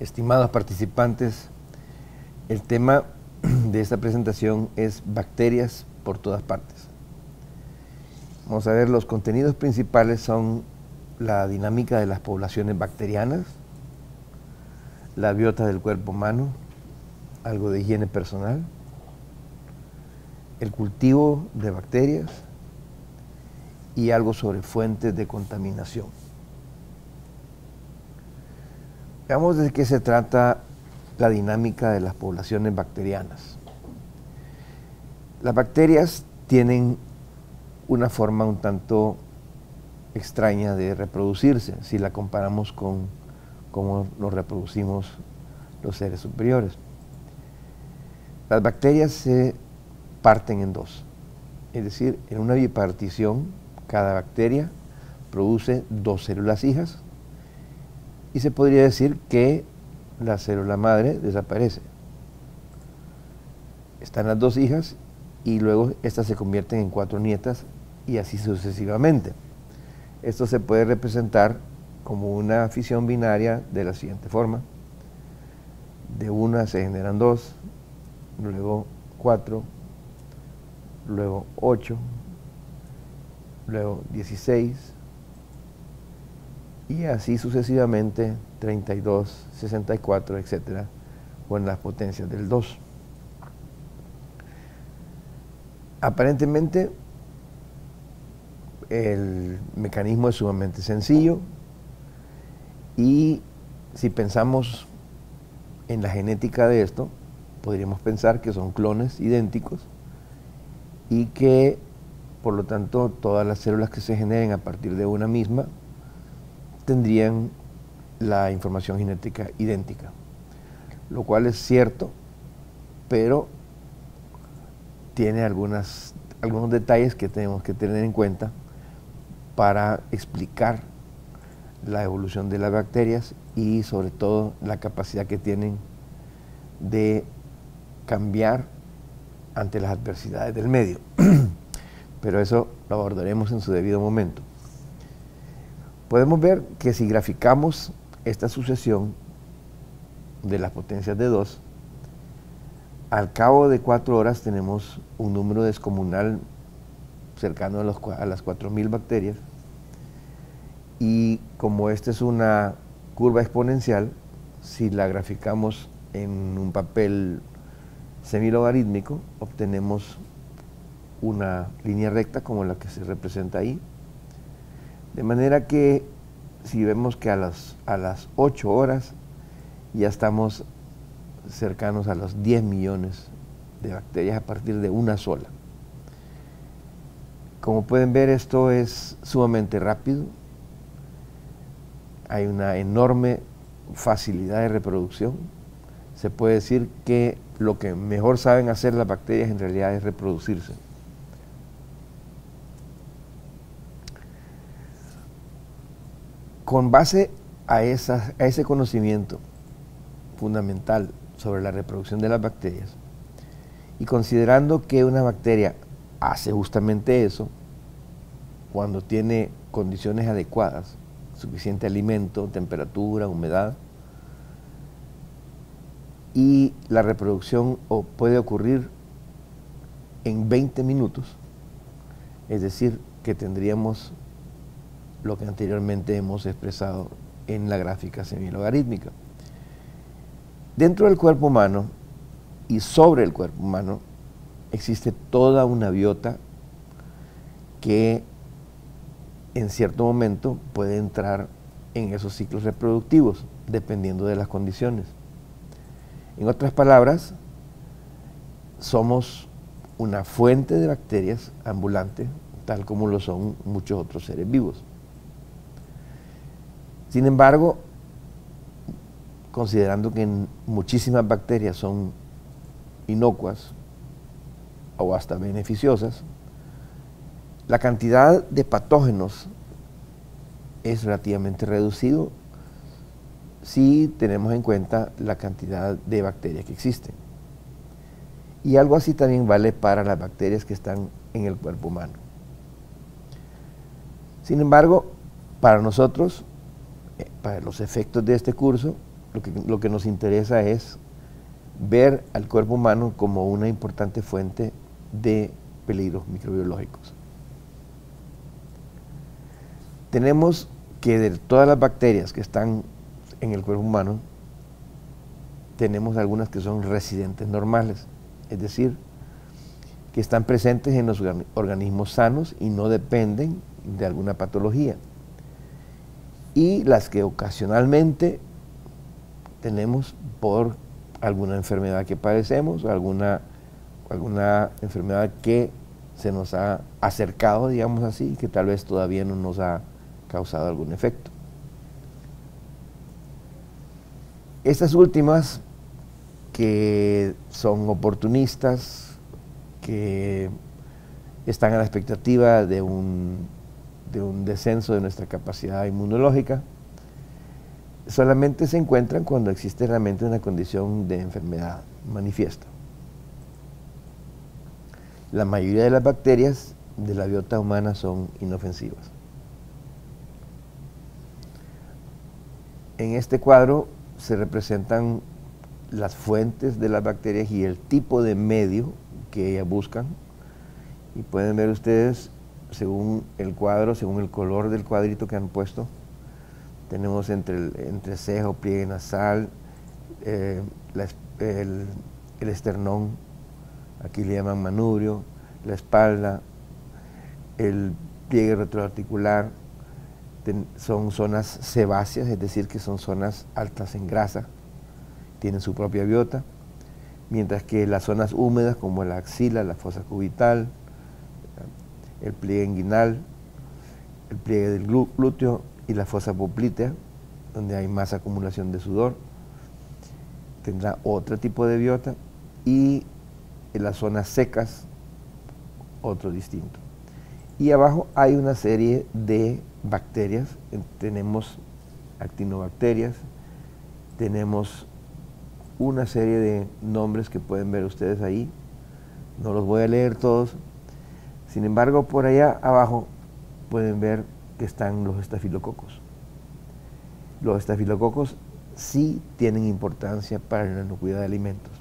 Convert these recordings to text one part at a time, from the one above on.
Estimados participantes, el tema de esta presentación es bacterias por todas partes. Vamos a ver, los contenidos principales son la dinámica de las poblaciones bacterianas, la biota del cuerpo humano, algo de higiene personal, el cultivo de bacterias y algo sobre fuentes de contaminación. Veamos de qué se trata la dinámica de las poblaciones bacterianas. Las bacterias tienen una forma un tanto extraña de reproducirse si la comparamos con cómo nos reproducimos los seres superiores. Las bacterias se parten en dos, es decir, en una bipartición cada bacteria produce dos células hijas y se podría decir que la célula madre desaparece. Están las dos hijas y luego estas se convierten en cuatro nietas y así sucesivamente. Esto se puede representar como una fisión binaria de la siguiente forma. De una se generan dos, luego cuatro, luego 8, luego 16, y así sucesivamente 32, 64, etcétera, con las potencias del 2. Aparentemente el mecanismo es sumamente sencillo y si pensamos en la genética de esto, podríamos pensar que son clones idénticos y que por lo tanto todas las células que se generen a partir de una misma tendrían la información genética idéntica, lo cual es cierto, pero tiene algunos detalles que tenemos que tener en cuenta para explicar la evolución de las bacterias y sobre todo la capacidad que tienen de cambiar ante las adversidades del medio. Pero eso lo abordaremos en su debido momento. Podemos ver que si graficamos esta sucesión de las potencias de 2, al cabo de 4 horas tenemos un número descomunal cercano a las 4.000 bacterias, y como esta es una curva exponencial, si la graficamos en un papel semilogarítmico, obtenemos una línea recta como la que se representa ahí, de manera que si vemos que a las 8 horas ya estamos cercanos a los 10 millones de bacterias a partir de una sola. Como pueden ver, esto es sumamente rápido, hay una enorme facilidad de reproducción. Se puede decir que lo que mejor saben hacer las bacterias en realidad es reproducirse. Con base a ese conocimiento fundamental sobre la reproducción de las bacterias y considerando que una bacteria hace justamente eso cuando tiene condiciones adecuadas, suficiente alimento, temperatura, humedad, y la reproducción puede ocurrir en 20 minutos, es decir, que tendríamos lo que anteriormente hemos expresado en la gráfica semilogarítmica. Dentro del cuerpo humano y sobre el cuerpo humano existe toda una biota que en cierto momento puede entrar en esos ciclos reproductivos, dependiendo de las condiciones. En otras palabras, somos una fuente de bacterias ambulante, tal como lo son muchos otros seres vivos. Sin embargo, considerando que muchísimas bacterias son inocuas o hasta beneficiosas, la cantidad de patógenos es relativamente reducido si tenemos en cuenta la cantidad de bacterias que existen. Y algo así también vale para las bacterias que están en el cuerpo humano. Sin embargo, para nosotros, para los efectos de este curso, lo que nos interesa es ver al cuerpo humano como una importante fuente de peligros microbiológicos. Tenemos que de todas las bacterias que están en el cuerpo humano, tenemos algunas que son residentes normales, es decir, que están presentes en los organismos sanos y no dependen de alguna patología. Y las que ocasionalmente tenemos por alguna enfermedad que padecemos, alguna enfermedad que se nos ha acercado, digamos así, que tal vez todavía no nos ha causado algún efecto. Estas últimas, que son oportunistas, que están a la expectativa de un descenso de nuestra capacidad inmunológica, solamente se encuentran cuando existe realmente una condición de enfermedad manifiesta. La mayoría de las bacterias de la biota humana son inofensivas. En este cuadro se representan las fuentes de las bacterias y el tipo de medio que ellas buscan, y pueden ver ustedes, según el cuadro, según el color del cuadrito que han puesto, tenemos entre cejo, pliegue nasal, el esternón, aquí le llaman manubrio, la espalda, el pliegue retroarticular, son zonas sebáceas, es decir, que son zonas altas en grasa, tienen su propia biota, mientras que las zonas húmedas como la axila, la fosa cubital, el pliegue inguinal, el pliegue del glúteo y la fosa poplitea, donde hay más acumulación de sudor, tendrá otro tipo de biota, y en las zonas secas otro distinto. Y abajo hay una serie de bacterias, tenemos actinobacterias, tenemos una serie de nombres que pueden ver ustedes ahí, no los voy a leer todos, sin embargo por allá abajo pueden ver que están los estafilococos. Los estafilococos sí tienen importancia para la inocuidad de alimentos,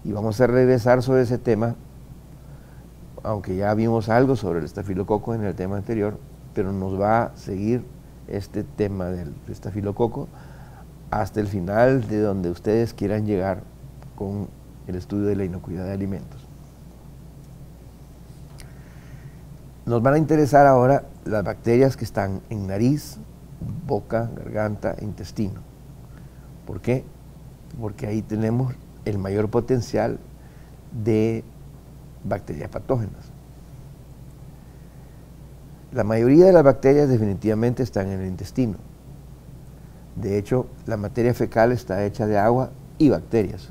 y vamos a regresar sobre ese tema, aunque ya vimos algo sobre el estafilococo en el tema anterior, pero nos va a seguir este tema del estafilococo hasta el final, de donde ustedes quieran llegar con el estudio de la inocuidad de alimentos. Nos van a interesar ahora las bacterias que están en nariz, boca, garganta e intestino. ¿Por qué? Porque ahí tenemos el mayor potencial de bacterias patógenas. La mayoría de las bacterias definitivamente están en el intestino. De hecho, la materia fecal está hecha de agua y bacterias.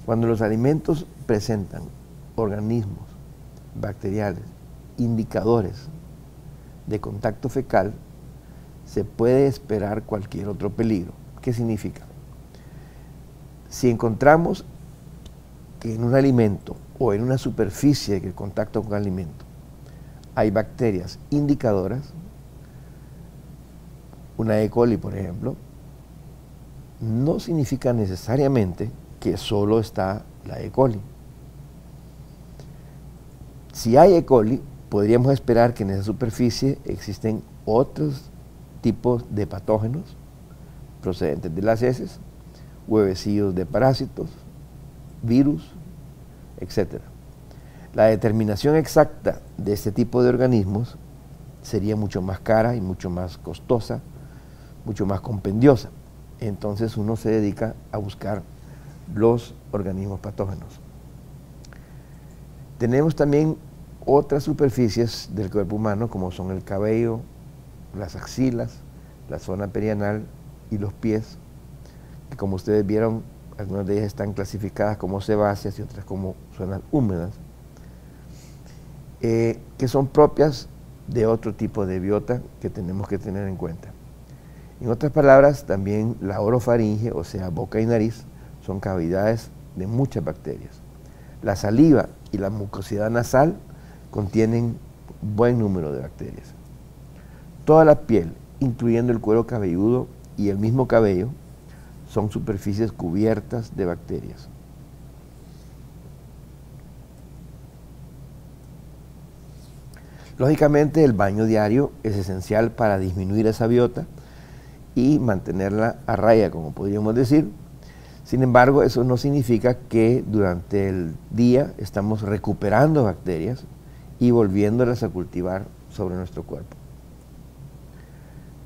Cuando los alimentos presentan organismos bacteriales indicadores de contacto fecal, se puede esperar cualquier otro peligro. ¿Qué significa? Si encontramos que en un alimento o en una superficie de contacto con alimento hay bacterias indicadoras, una E. coli, por ejemplo, no significa necesariamente que solo está la E. coli. Si hay E. coli, podríamos esperar que en esa superficie existen otros tipos de patógenos procedentes de las heces, huevecillos de parásitos, virus, etc. La determinación exacta de este tipo de organismos sería mucho más cara y mucho más costosa, mucho más compendiosa. Entonces uno se dedica a buscar los organismos patógenos. Tenemos también otras superficies del cuerpo humano, como son el cabello, las axilas, la zona perianal y los pies, que como ustedes vieron, algunas de ellas están clasificadas como sebáceas y otras como zonas húmedas, que son propias de otro tipo de biota que tenemos que tener en cuenta. En otras palabras, también la orofaringe, o sea, boca y nariz, son cavidades de muchas bacterias. La saliva y la mucosidad nasal contienen buen número de bacterias. Toda la piel incluyendo el cuero cabelludo y el mismo cabello, son superficies cubiertas de bacterias. Lógicamente, el baño diario es esencial para disminuir esa biota y mantenerla a raya, como podríamos decir. Sin embargo, eso no significa que durante el día estamos recuperando bacterias y volviéndolas a cultivar sobre nuestro cuerpo.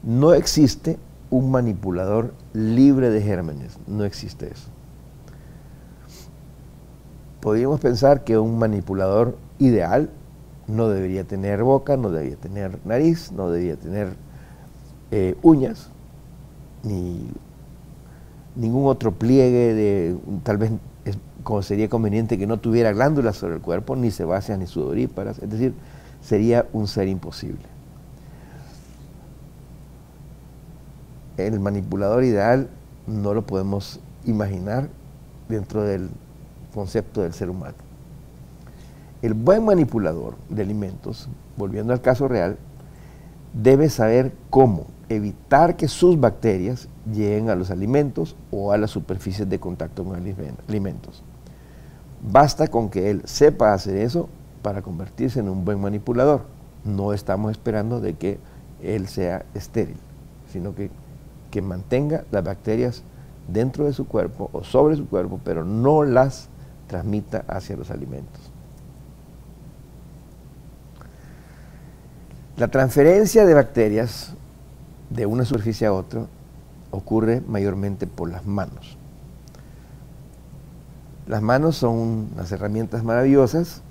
No existe un manipulador libre de gérmenes, no existe eso. Podríamos pensar que un manipulador ideal no debería tener boca, no debería tener nariz, no debería tener uñas, ni ningún otro pliegue, tal vez como sería conveniente que no tuviera glándulas sobre el cuerpo, ni sebáceas ni sudoríparas, es decir, sería un ser imposible. El manipulador ideal no lo podemos imaginar dentro del concepto del ser humano. El buen manipulador de alimentos, volviendo al caso real, debe saber cómo evitar que sus bacterias lleguen a los alimentos o a las superficies de contacto con alimentos. Basta con que él sepa hacer eso para convertirse en un buen manipulador. No estamos esperando de que él sea estéril, sino que mantenga las bacterias dentro de su cuerpo o sobre su cuerpo, pero no las transmita hacia los alimentos. La transferencia de bacterias de una superficie a otra ocurre mayormente por las manos. Las manos son unas herramientas maravillosas,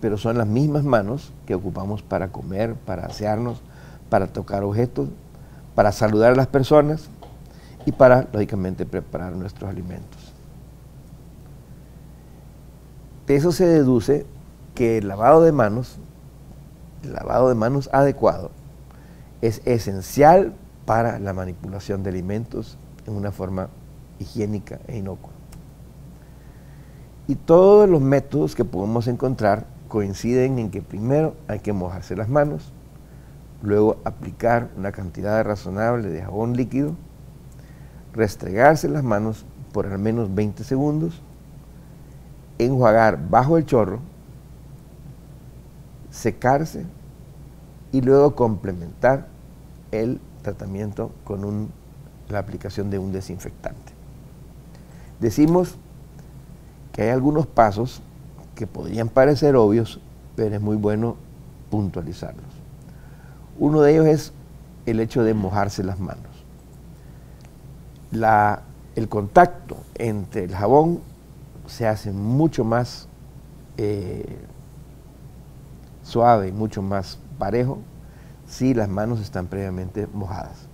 pero son las mismas manos que ocupamos para comer, para asearnos, para tocar objetos, para saludar a las personas y para, lógicamente, preparar nuestros alimentos. De eso se deduce que el lavado de manos adecuado es esencial para la manipulación de alimentos en una forma higiénica e inocua. Y todos los métodos que podemos encontrar coinciden en que primero hay que mojarse las manos, luego aplicar una cantidad razonable de jabón líquido, restregarse las manos por al menos 20 segundos, enjuagar bajo el chorro, secarse y luego complementar el tratamiento con la aplicación de un desinfectante. Decimos que hay algunos pasos que podrían parecer obvios, pero es muy bueno puntualizarlos. Uno de ellos es el hecho de mojarse las manos. El contacto entre el jabón se hace mucho más suave, mucho más parejo, si las manos están previamente mojadas.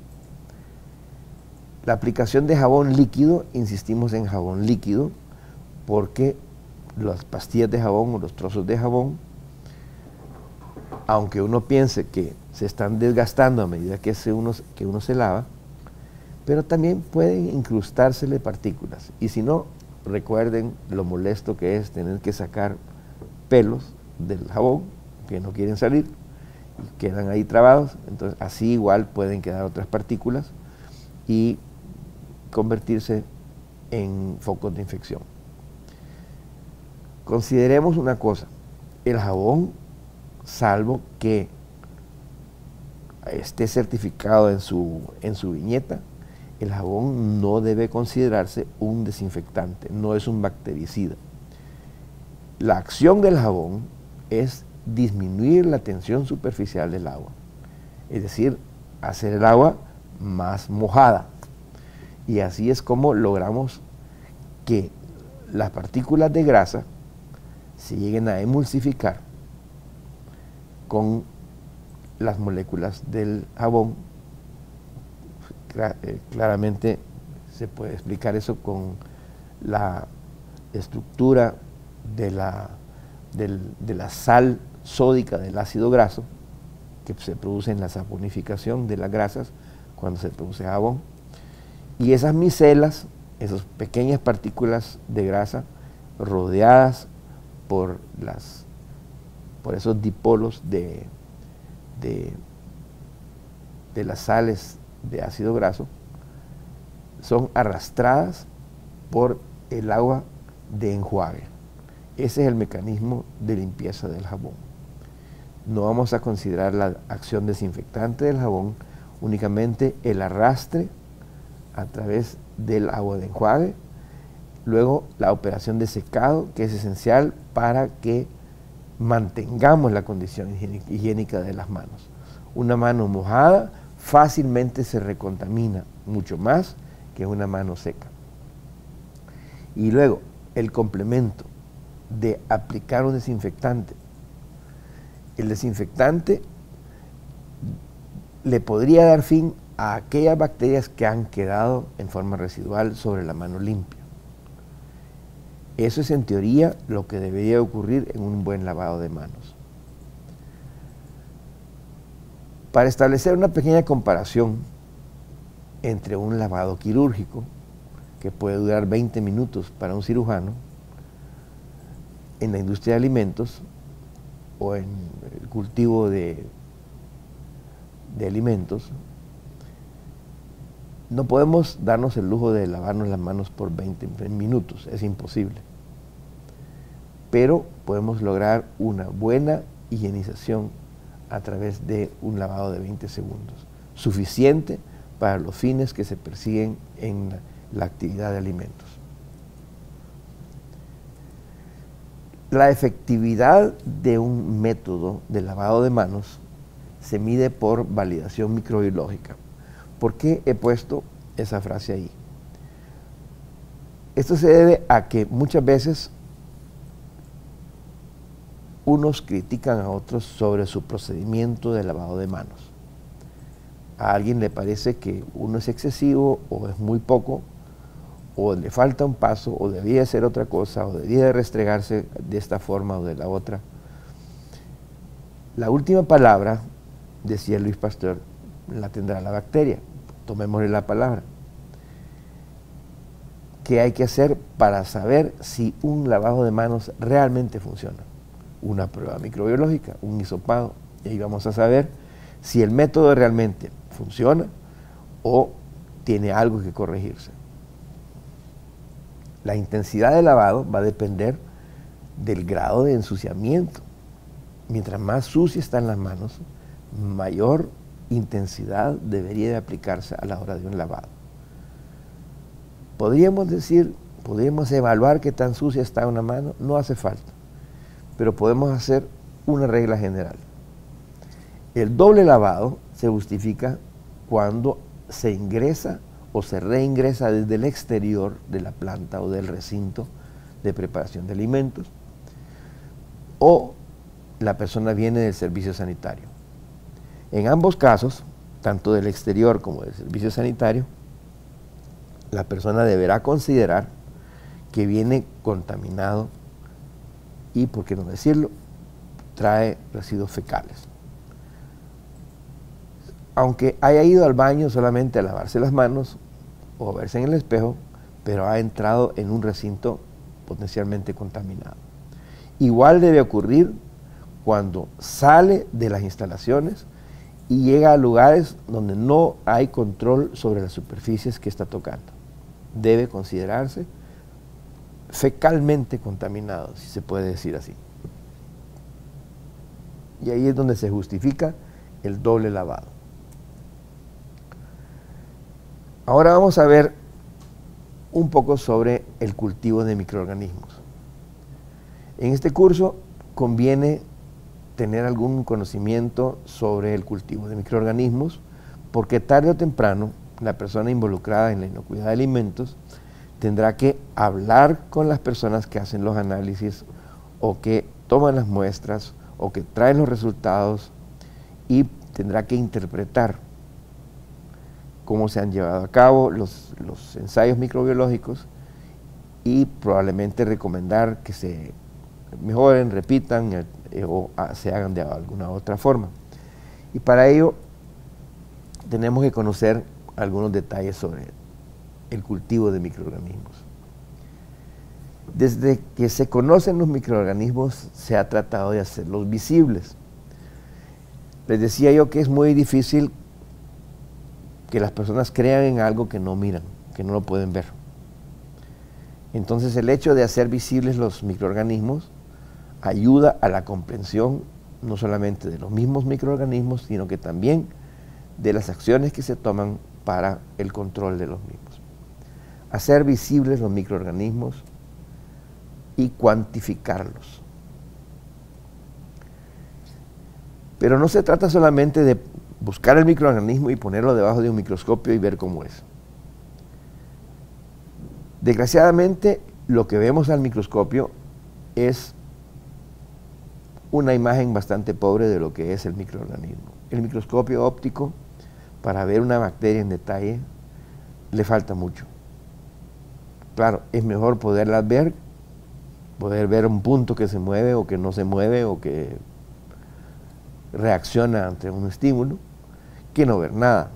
La aplicación de jabón líquido, insistimos en jabón líquido, porque las pastillas de jabón o los trozos de jabón, aunque uno piense que se están desgastando a medida que uno se lava, pero también pueden incrustársele partículas. Y si no, recuerden lo molesto que es tener que sacar pelos del jabón que no quieren salir y quedan ahí trabados. Entonces así igual pueden quedar otras partículas y convertirse en focos de infección. Consideremos una cosa: el jabón, salvo que esté certificado en su viñeta, el jabón no debe considerarse un desinfectante, no es un bactericida. La acción del jabón es disminuir la tensión superficial del agua, es decir, hacer el agua más mojada. Y así es como logramos que las partículas de grasa se lleguen a emulsificar con las moléculas del jabón. Claramente se puede explicar eso con la estructura de la sal sódica del ácido graso que se produce en la saponificación de las grasas cuando se produce jabón. Y esas micelas, esas pequeñas partículas de grasa rodeadas por esos dipolos de de las sales de ácido graso son arrastradas por el agua de enjuague. Ese es el mecanismo de limpieza del jabón. No vamos a considerar la acción desinfectante del jabón, únicamente el arrastre a través del agua de enjuague, luego la operación de secado, que es esencial para que mantengamos la condición higiénica de las manos. Una mano mojada fácilmente se recontamina mucho más que una mano seca. Y luego el complemento de aplicar un desinfectante. El desinfectante le podría dar fin a aquellas bacterias que han quedado en forma residual sobre la mano limpia. Eso es en teoría lo que debería ocurrir en un buen lavado de manos. Para establecer una pequeña comparación entre un lavado quirúrgico, que puede durar 20 minutos para un cirujano, en la industria de alimentos o en el cultivo de alimentos, no podemos darnos el lujo de lavarnos las manos por 20 minutos, es imposible. Pero podemos lograr una buena higienización a través de un lavado de 20 segundos, suficiente para los fines que se persiguen en la actividad de alimentos. La efectividad de un método de lavado de manos se mide por validación microbiológica. ¿Por qué he puesto esa frase ahí? Esto se debe a que muchas veces unos critican a otros sobre su procedimiento de lavado de manos. A alguien le parece que uno es excesivo o es muy poco, o le falta un paso, o debía hacer otra cosa, o debía de restregarse de esta forma o de la otra. La última palabra, decía Louis Pasteur, la tendrá la bacteria. Tomémosle la palabra. ¿Qué hay que hacer para saber si un lavado de manos realmente funciona? Una prueba microbiológica, un hisopado, y ahí vamos a saber si el método realmente funciona o tiene algo que corregirse. La intensidad del lavado va a depender del grado de ensuciamiento. Mientras más sucias están las manos, mayor intensidad debería de aplicarse a la hora de un lavado. Podríamos evaluar qué tan sucia está una mano, no hace falta, pero podemos hacer una regla general. El doble lavado se justifica cuando se ingresa o se reingresa desde el exterior de la planta o del recinto de preparación de alimentos, o la persona viene del servicio sanitario. En ambos casos, tanto del exterior como del servicio sanitario, la persona deberá considerar que viene contaminado y, por qué no decirlo, trae residuos fecales. Aunque haya ido al baño solamente a lavarse las manos o verse en el espejo, pero ha entrado en un recinto potencialmente contaminado. Igual debe ocurrir cuando sale de las instalaciones y llega a lugares donde no hay control sobre las superficies que está tocando. Debe considerarse fecalmente contaminado, si se puede decir así. Y ahí es donde se justifica el doble lavado. Ahora vamos a ver un poco sobre el cultivo de microorganismos. En este curso conviene tener algún conocimiento sobre el cultivo de microorganismos, porque tarde o temprano la persona involucrada en la inocuidad de alimentos tendrá que hablar con las personas que hacen los análisis o que toman las muestras o que traen los resultados, y tendrá que interpretar cómo se han llevado a cabo los ensayos microbiológicos y probablemente recomendar que se mejoren, repitan o se hagan de alguna otra forma. Y para ello tenemos que conocer algunos detalles sobre el cultivo de microorganismos. Desde que se conocen los microorganismos se ha tratado de hacerlos visibles. Les decía yo que es muy difícil que las personas crean en algo que no miran, que no lo pueden ver. Entonces el hecho de hacer visibles los microorganismos ayuda a la comprensión no solamente de los mismos microorganismos, sino que también de las acciones que se toman para el control de los mismos. Hacer visibles los microorganismos y cuantificarlos. Pero no se trata solamente de buscar el microorganismo y ponerlo debajo de un microscopio y ver cómo es. Desgraciadamente, lo que vemos al microscopio es una imagen bastante pobre de lo que es el microorganismo. El microscopio óptico, para ver una bacteria en detalle, le falta mucho. Claro, es mejor poderlas ver, poder ver un punto que se mueve o que no se mueve o que reacciona ante un estímulo, que no ver nada.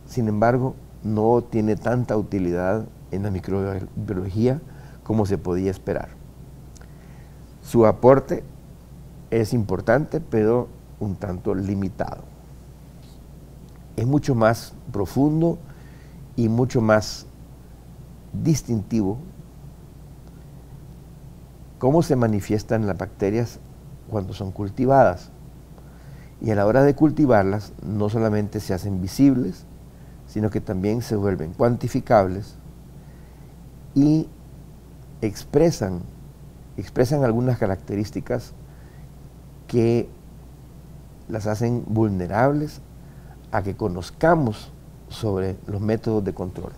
Sin embargo, no tiene tanta utilidad en la microbiología como se podía esperar. Su aporte es importante, pero un tanto limitado. Es mucho más profundo y mucho más distintivo cómo se manifiestan las bacterias cuando son cultivadas. Y a la hora de cultivarlas, no solamente se hacen visibles, sino que también se vuelven cuantificables y expresan algunas características que las hacen vulnerables a que conozcamos sobre los métodos de control.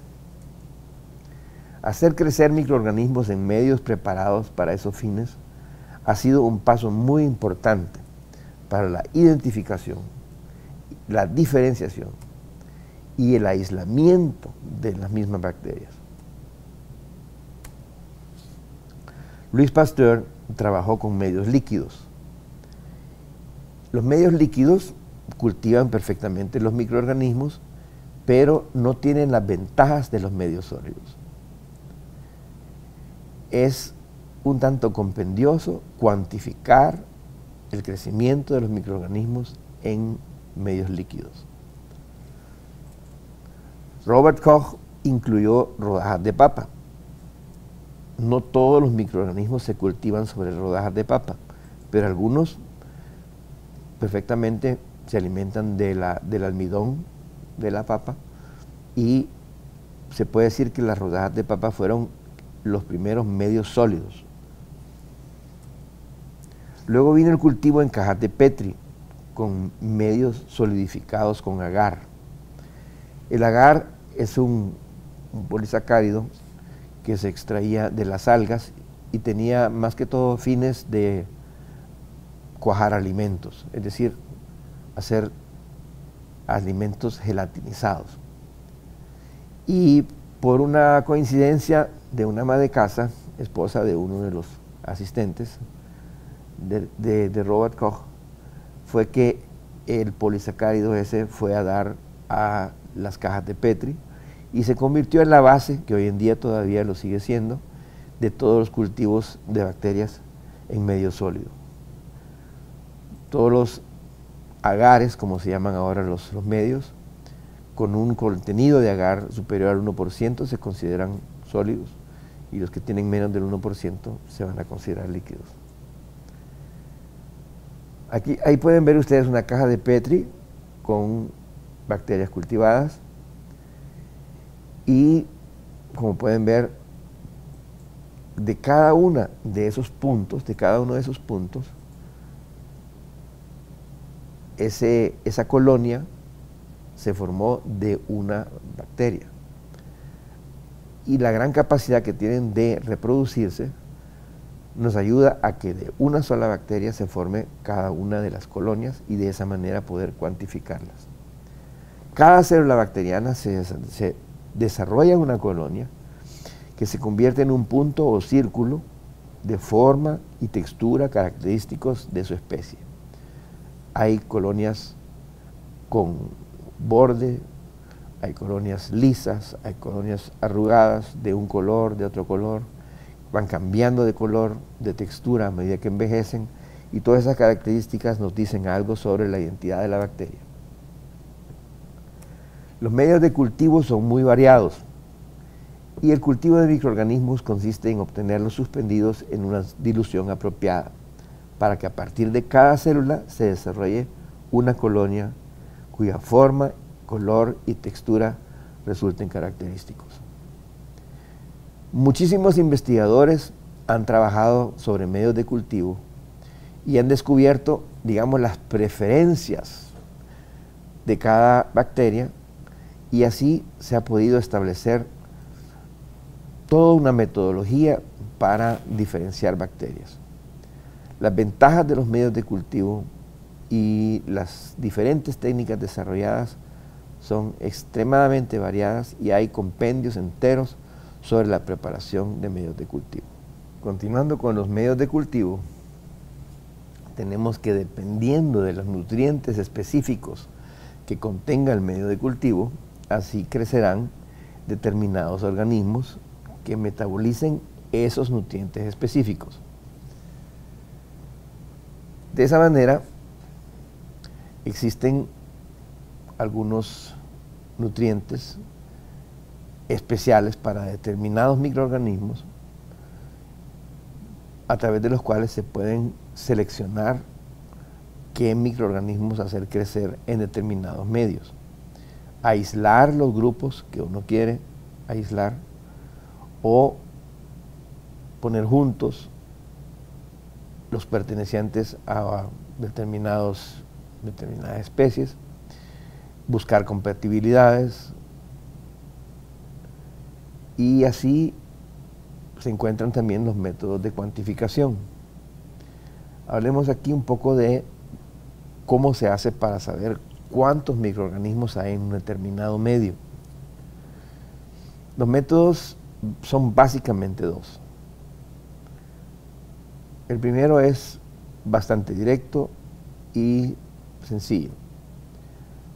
Hacer crecer microorganismos en medios preparados para esos fines ha sido un paso muy importante para la identificación, la diferenciación y el aislamiento de las mismas bacterias. Louis Pasteur trabajó con medios líquidos. Los medios líquidos cultivan perfectamente los microorganismos, pero no tienen las ventajas de los medios sólidos. Es un tanto compendioso cuantificar el crecimiento de los microorganismos en medios líquidos. Robert Koch incluyó rodajas de papa. No todos los microorganismos se cultivan sobre rodajas de papa, pero algunos perfectamente se alimentan del almidón de la papa, y se puede decir que las rodajas de papa fueron los primeros medios sólidos. Luego vino el cultivo en cajas de Petri, con medios solidificados con agar. El agar es un polisacárido que se extraía de las algas y tenía más que todo fines de cuajar alimentos, es decir, hacer alimentos gelatinizados. Y por una coincidencia de una ama de casa, esposa de uno de los asistentes de Robert Koch, fue que el polisacárido ese fue a dar a las cajas de Petri y se convirtió en la base, que hoy en día todavía lo sigue siendo, de todos los cultivos de bacterias en medio sólido. Todos los agares, como se llaman ahora los medios, con un contenido de agar superior al 1% se consideran sólidos, y los que tienen menos del 1% se van a considerar líquidos. Ahí pueden ver ustedes una caja de Petri con bacterias cultivadas, y como pueden ver, de cada uno de esos puntos, esa colonia se formó de una bacteria. Y la gran capacidad que tienen de reproducirse nos ayuda a que de una sola bacteria se forme cada una de las colonias, y de esa manera poder cuantificarlas. Cada célula bacteriana se desarrolla en una colonia que se convierte en un punto o círculo de forma y textura característicos de su especie. Hay colonias con borde, hay colonias lisas, hay colonias arrugadas de un color, de otro color, van cambiando de color, de textura a medida que envejecen, y todas esas características nos dicen algo sobre la identidad de la bacteria. Los medios de cultivo son muy variados y el cultivo de microorganismos consiste en obtenerlos suspendidos en una dilución apropiada para que a partir de cada célula se desarrolle una colonia cuya forma, color y textura resulten característicos. Muchísimos investigadores han trabajado sobre medios de cultivo y han descubierto, digamos, las preferencias de cada bacteria, y así se ha podido establecer toda una metodología para diferenciar bacterias. Las ventajas de los medios de cultivo y las diferentes técnicas desarrolladas son extremadamente variadas y hay compendios enteros sobre la preparación de medios de cultivo. Continuando con los medios de cultivo, tenemos que, dependiendo de los nutrientes específicos que contenga el medio de cultivo, así crecerán determinados organismos que metabolicen esos nutrientes específicos. De esa manera, existen algunos nutrientes especiales para determinados microorganismos a través de los cuales se pueden seleccionar qué microorganismos hacer crecer en determinados medios, aislar los grupos que uno quiere aislar o poner juntos los pertenecientes a determinadas especies, buscar compatibilidades, y así se encuentran también los métodos de cuantificación. Hablemos aquí un poco de cómo se hace para saber cuántos microorganismos hay en un determinado medio. Los métodos son básicamente dos. El primero es bastante directo y sencillo.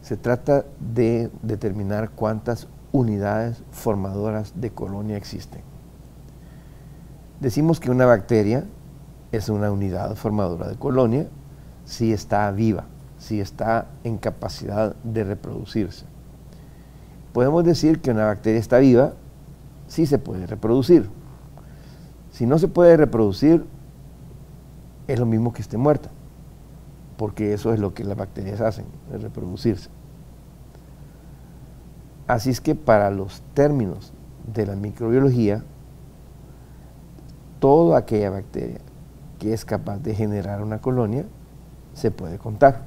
Se trata de determinar cuántas unidades formadoras de colonia existen. Decimos que una bacteria es una unidad formadora de colonia si está viva, si está en capacidad de reproducirse. Podemos decir que una bacteria está viva si se puede reproducir. Si no se puede reproducir, es lo mismo que esté muerta, porque eso es lo que las bacterias hacen, es reproducirse. Así es que para los términos de la microbiología, toda aquella bacteria que es capaz de generar una colonia se puede contar.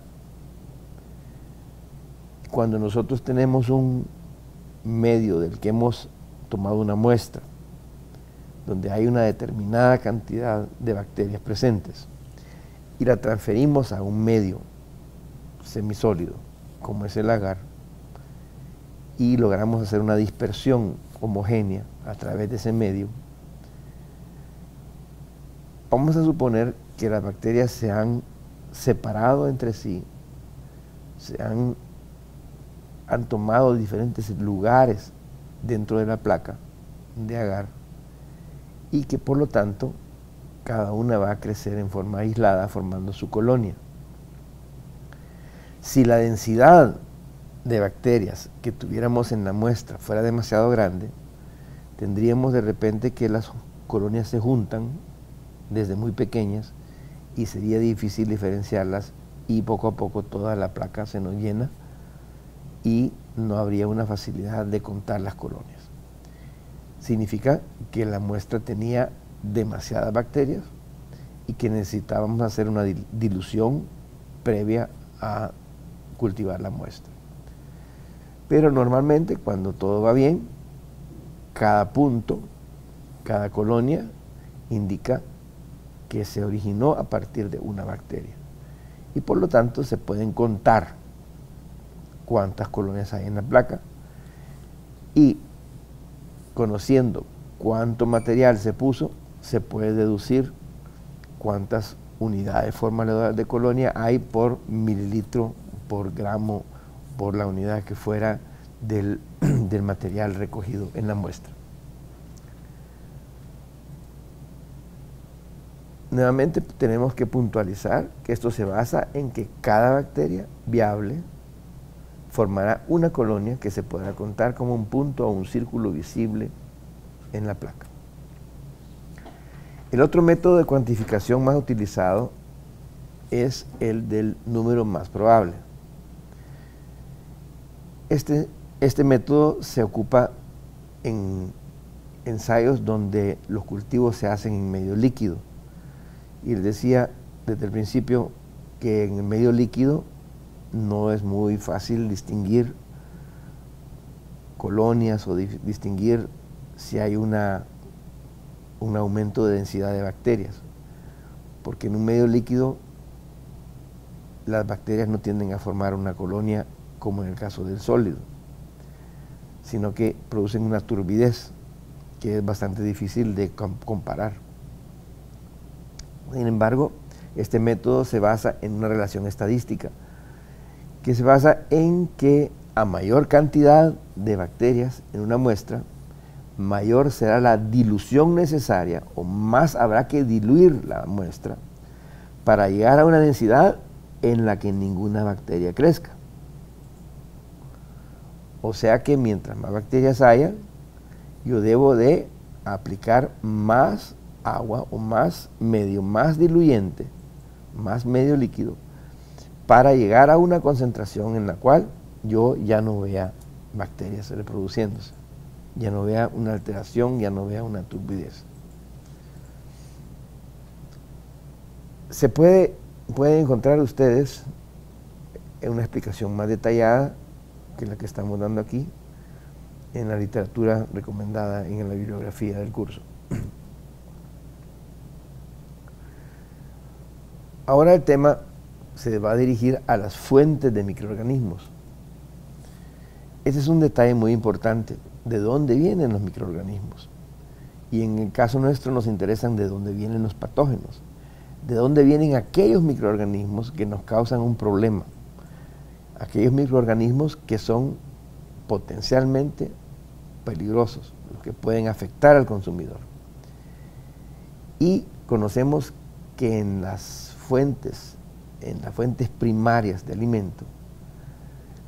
Cuando nosotros tenemos un medio del que hemos tomado una muestra, donde hay una determinada cantidad de bacterias presentes, y la transferimos a un medio semisólido, como es el agar, y logramos hacer una dispersión homogénea a través de ese medio, vamos a suponer que las bacterias se han separado entre sí, han tomado diferentes lugares dentro de la placa de agar, y que por lo tanto cada una va a crecer en forma aislada formando su colonia. Si la densidad de bacterias que tuviéramos en la muestra fuera demasiado grande, tendríamos de repente que las colonias se juntan desde muy pequeñas y sería difícil diferenciarlas, y poco a poco toda la placa se nos llena y no habría una facilidad de contar las colonias. Significa que la muestra tenía demasiadas bacterias y que necesitábamos hacer una dilución previa a cultivar la muestra. Pero normalmente, cuando todo va bien, cada punto, cada colonia indica que se originó a partir de una bacteria, y por lo tanto se pueden contar cuántas colonias hay en la placa, y conociendo cuánto material se puso, se puede deducir cuántas unidades formadoras de colonia hay por mililitro, por gramo, por la unidad que fuera del material recogido en la muestra. Nuevamente tenemos que puntualizar que esto se basa en que cada bacteria viable formará una colonia que se podrá contar como un punto o un círculo visible en la placa. El otro método de cuantificación más utilizado es el del número más probable. Este método se ocupa en ensayos donde los cultivos se hacen en medio líquido. Y les decía desde el principio que en el medio líquido no es muy fácil distinguir colonias o distinguir si hay un aumento de densidad de bacterias, porque en un medio líquido las bacterias no tienden a formar una colonia como en el caso del sólido, sino que producen una turbidez que es bastante difícil de comparar. Sin embargo, este método se basa en una relación estadística, que se basa en que a mayor cantidad de bacterias en una muestra, mayor será la dilución necesaria o más habrá que diluir la muestra para llegar a una densidad en la que ninguna bacteria crezca. O sea que mientras más bacterias haya, yo debo de aplicar más agua o más diluyente, más medio líquido, para llegar a una concentración en la cual yo ya no vea bacterias reproduciéndose, ya no vea una alteración, ya no vea una turbidez. Pueden encontrar ustedes una explicación más detallada que la que estamos dando aquí en la literatura recomendada en la bibliografía del curso. Ahora el tema se va a dirigir a las fuentes de microorganismos. Ese es un detalle muy importante, de dónde vienen los microorganismos. Y en el caso nuestro nos interesan de dónde vienen los patógenos, de dónde vienen aquellos microorganismos que nos causan un problema, aquellos microorganismos que son potencialmente peligrosos, los que pueden afectar al consumidor. Y conocemos que en las fuentes primarias de alimento,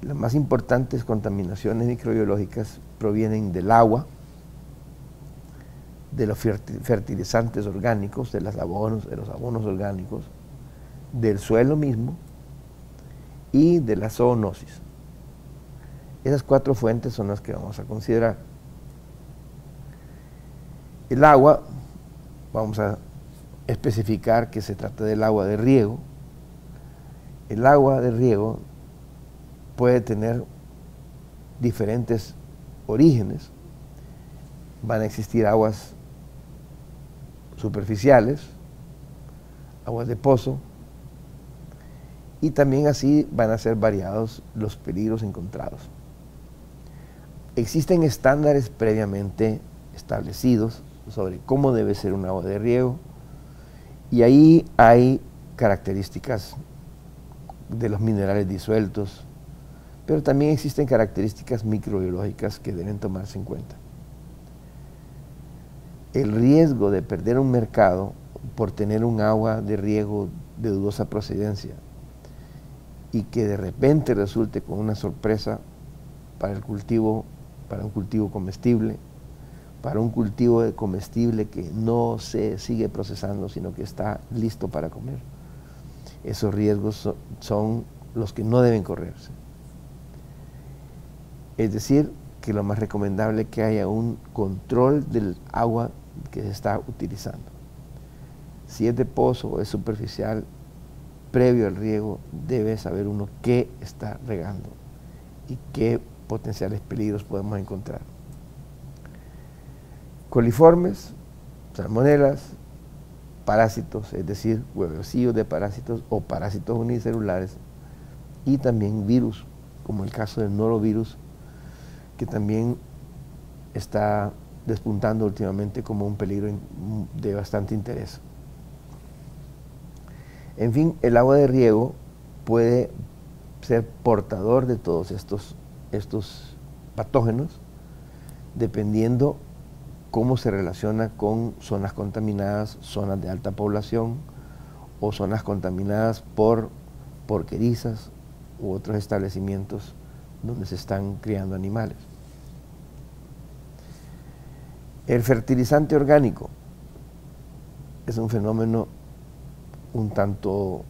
las más importantes contaminaciones microbiológicas provienen del agua, de los fertilizantes orgánicos, de los abonos orgánicos, del suelo mismo y de la zoonosis. Esas 4 fuentes son las que vamos a considerar. El agua, vamos a especificar que se trata del agua de riego. El agua de riego puede tener diferentes orígenes. Van a existir aguas superficiales, aguas de pozo, y también así van a ser variados los peligros encontrados. Existen estándares previamente establecidos sobre cómo debe ser un agua de riego, y ahí hay características de los minerales disueltos, pero también existen características microbiológicas que deben tomarse en cuenta. El riesgo de perder un mercado por tener un agua de riego de dudosa procedencia y que de repente resulte con una sorpresa para el cultivo, para un cultivo comestible, para un cultivo de comestible que no se sigue procesando, sino que está listo para comer. Esos riesgos son los que no deben correrse. Es decir, que lo más recomendable es que haya un control del agua que se está utilizando. Si es de pozo o es superficial, previo al riego, debe saber uno qué está regando y qué potenciales peligros podemos encontrar. Coliformes, salmonelas, parásitos, es decir, huevecillos de parásitos o parásitos unicelulares, y también virus, como el caso del norovirus, que también está despuntando últimamente como un peligro de bastante interés. En fin, el agua de riego puede ser portador de todos estos patógenos, dependiendo cómo se relaciona con zonas contaminadas, zonas de alta población o zonas contaminadas por porquerizas u otros establecimientos donde se están criando animales. El fertilizante orgánico es un fenómeno un tanto,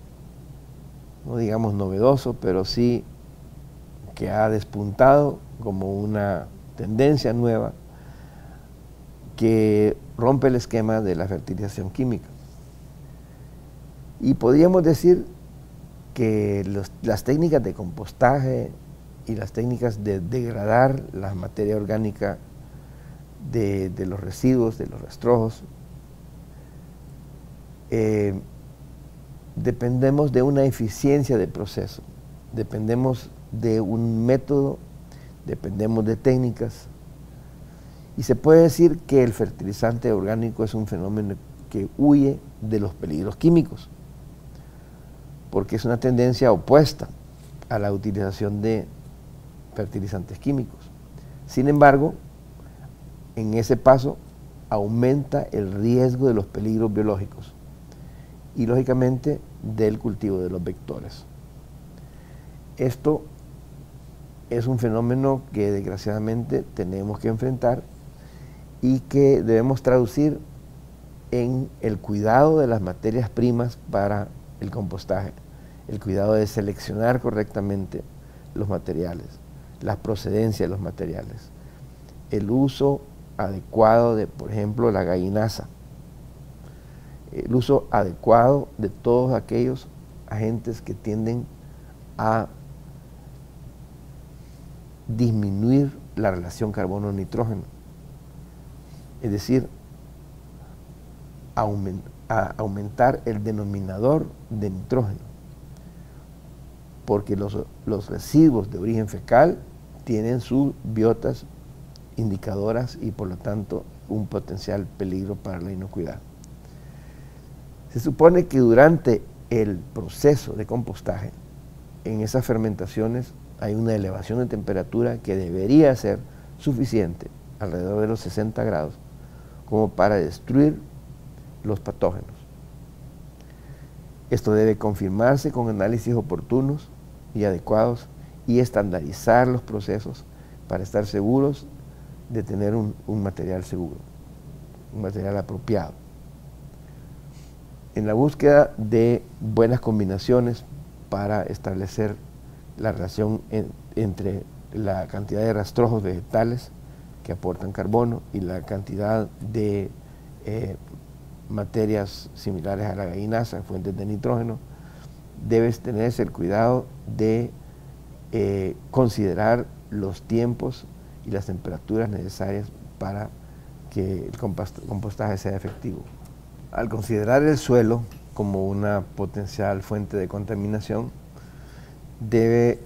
no digamos novedoso, pero sí que ha despuntado como una tendencia nueva que rompe el esquema de la fertilización química. Y podríamos decir que las técnicas de compostaje y las técnicas de degradar la materia orgánica de los residuos, de los rastrojos, dependemos de una eficiencia de proceso, dependemos de un método, dependemos de técnicas, y se puede decir que el fertilizante orgánico es un fenómeno que huye de los peligros químicos, porque es una tendencia opuesta a la utilización de fertilizantes químicos. Sin embargo, en ese paso aumenta el riesgo de los peligros biológicos y, lógicamente, del cultivo de los vectores. Esto es un fenómeno que desgraciadamente tenemos que enfrentar y que debemos traducir en el cuidado de las materias primas para el compostaje, el cuidado de seleccionar correctamente los materiales, la procedencia de los materiales, el uso adecuado de, por ejemplo, la gallinaza, el uso adecuado de todos aquellos agentes que tienden a disminuir la relación carbono-nitrógeno, es decir, aumentar el denominador de nitrógeno, porque los residuos de origen fecal tienen sus biotas indicadoras y por lo tanto un potencial peligro para la inocuidad. Se supone que durante el proceso de compostaje, en esas fermentaciones hay una elevación de temperatura que debería ser suficiente, alrededor de los 60 grados, como para destruir los patógenos. Esto debe confirmarse con análisis oportunos y adecuados y estandarizar los procesos para estar seguros de tener un material seguro, un material apropiado. En la búsqueda de buenas combinaciones para establecer la relación entre la cantidad de rastrojos vegetales que aportan carbono y la cantidad de materias similares a la gallinaza, fuentes de nitrógeno, debes tenerse el cuidado de considerar los tiempos y las temperaturas necesarias para que el compostaje sea efectivo. Al considerar el suelo como una potencial fuente de contaminación, debe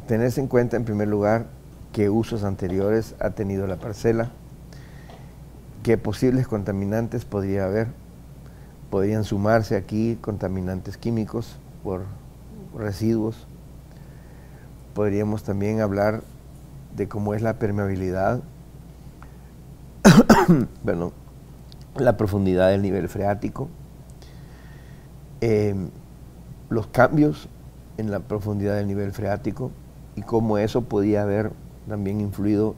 tenerse en cuenta, en primer lugar, qué usos anteriores ha tenido la parcela, qué posibles contaminantes podría haber. Podrían sumarse aquí contaminantes químicos por residuos. Podríamos también hablar de cómo es la permeabilidad, bueno, la profundidad del nivel freático, los cambios en la profundidad del nivel freático y cómo eso podía haber también influido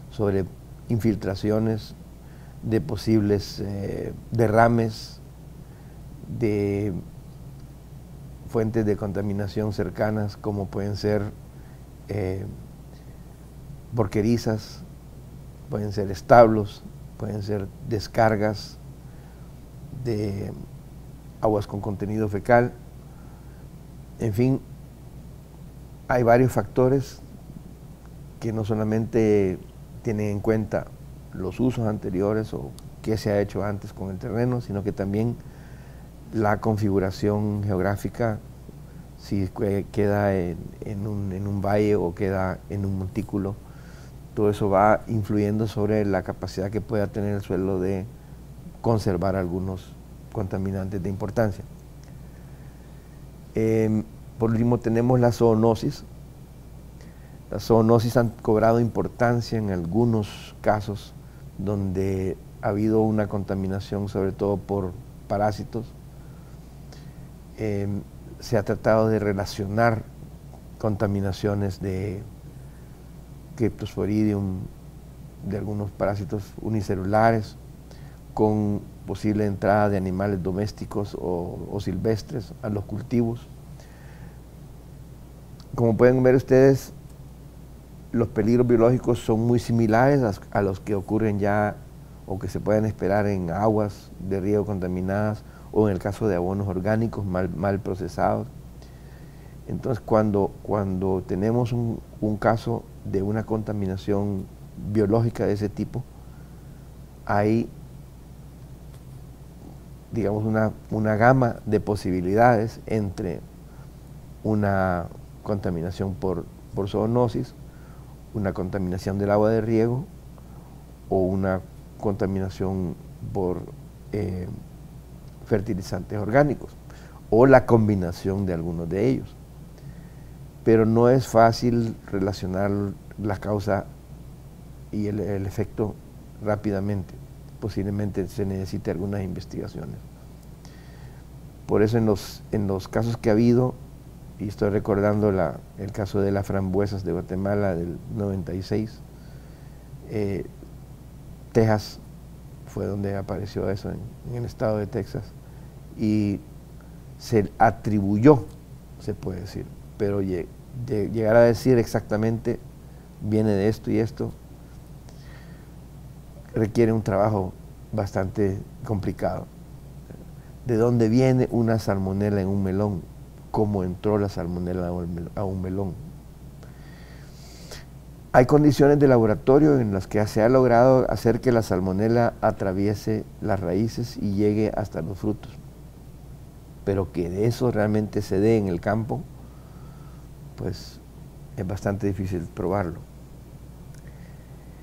sobre infiltraciones de posibles derrames de fuentes de contaminación cercanas, como pueden ser porquerizas, pueden ser establos, pueden ser descargas de aguas con contenido fecal. En fin, hay varios factores que no solamente tienen en cuenta los usos anteriores o qué se ha hecho antes con el terreno, sino que también la configuración geográfica, si queda en un valle o queda en un montículo. Todo eso va influyendo sobre la capacidad que pueda tener el suelo de conservar algunos contaminantes de importancia. Por último, tenemos la zoonosis. Las zoonosis han cobrado importancia en algunos casos donde ha habido una contaminación, sobre todo por parásitos. Se ha tratado de relacionar contaminaciones de Cryptosporidium, de algunos parásitos unicelulares, con posible entrada de animales domésticos o silvestres a los cultivos. Como pueden ver ustedes, los peligros biológicos son muy similares a los que ocurren ya o que se pueden esperar en aguas de riego contaminadas o en el caso de abonos orgánicos mal procesados. Entonces, cuando tenemos un caso de una contaminación biológica de ese tipo, hay, digamos, una gama de posibilidades entre una contaminación por zoonosis, una contaminación del agua de riego o una contaminación por fertilizantes orgánicos o la combinación de algunos de ellos. Pero no es fácil relacionar la causa y el efecto rápidamente. Posiblemente se necesite algunas investigaciones. Por eso en los casos que ha habido, y estoy recordando el caso de las frambuesas de Guatemala del 96, Texas fue donde apareció eso, en el estado de Texas, y se atribuyó, se puede decir, pero llegar a decir exactamente viene de esto y esto, requiere un trabajo bastante complicado. ¿De dónde viene una salmonela en un melón? ¿Cómo entró la salmonela a un melón? Hay condiciones de laboratorio en las que se ha logrado hacer que la salmonela atraviese las raíces y llegue hasta los frutos, pero que de eso realmente se dé en el campo, pues es bastante difícil probarlo.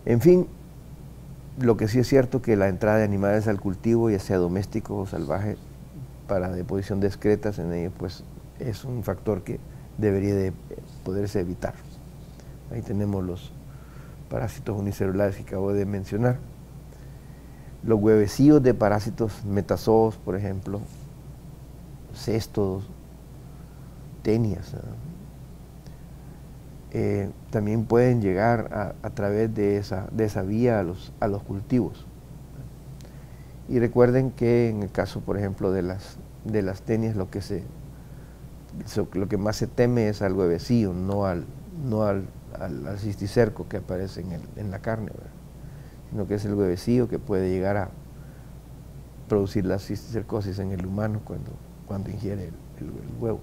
En fin, lo que sí es cierto que la entrada de animales al cultivo, ya sea doméstico o salvaje, para deposición de excretas en ello, pues es un factor que debería de poderse evitar. Ahí tenemos los parásitos unicelulares que acabo de mencionar. Los huevecillos de parásitos metazoos, por ejemplo, céstodos, tenias, también pueden llegar a través de esa vía a los cultivos. Y recuerden que en el caso, por ejemplo, de las tenias, lo que más se teme es al huevecillo, no al cisticerco que aparece en la carne, ¿verdad? Sino que es el huevecillo que puede llegar a producir la cisticercosis en el humano cuando ingiere el huevo.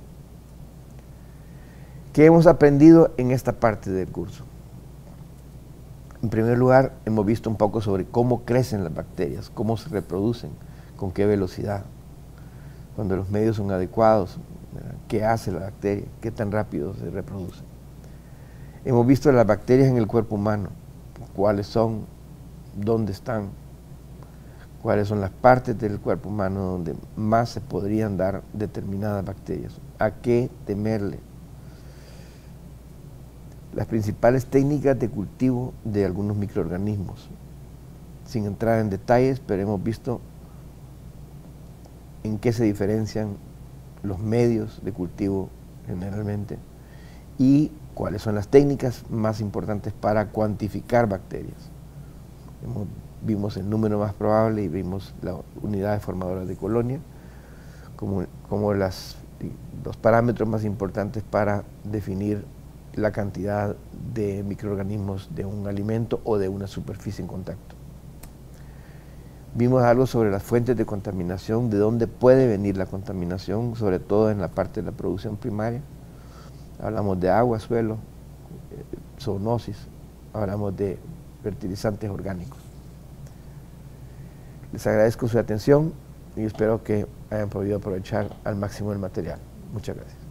¿Qué hemos aprendido en esta parte del curso? En primer lugar, hemos visto un poco sobre cómo crecen las bacterias, cómo se reproducen, con qué velocidad, cuando los medios son adecuados, ¿verdad? ¿Qué hace la bacteria? ¿Qué tan rápido se reproduce? Hemos visto las bacterias en el cuerpo humano, cuáles son, dónde están, cuáles son las partes del cuerpo humano donde más se podrían dar determinadas bacterias, a qué temerle. Las principales técnicas de cultivo de algunos microorganismos, sin entrar en detalles, pero hemos visto en qué se diferencian los medios de cultivo generalmente y cuáles son las técnicas más importantes para cuantificar bacterias. Vimos el número más probable y vimos las unidades formadoras de colonia como los parámetros más importantes para definir la cantidad de microorganismos de un alimento o de una superficie en contacto. Vimos algo sobre las fuentes de contaminación, de dónde puede venir la contaminación, sobre todo en la parte de la producción primaria. Hablamos de agua, suelo, zoonosis, hablamos de fertilizantes orgánicos. Les agradezco su atención y espero que hayan podido aprovechar al máximo el material. Muchas gracias.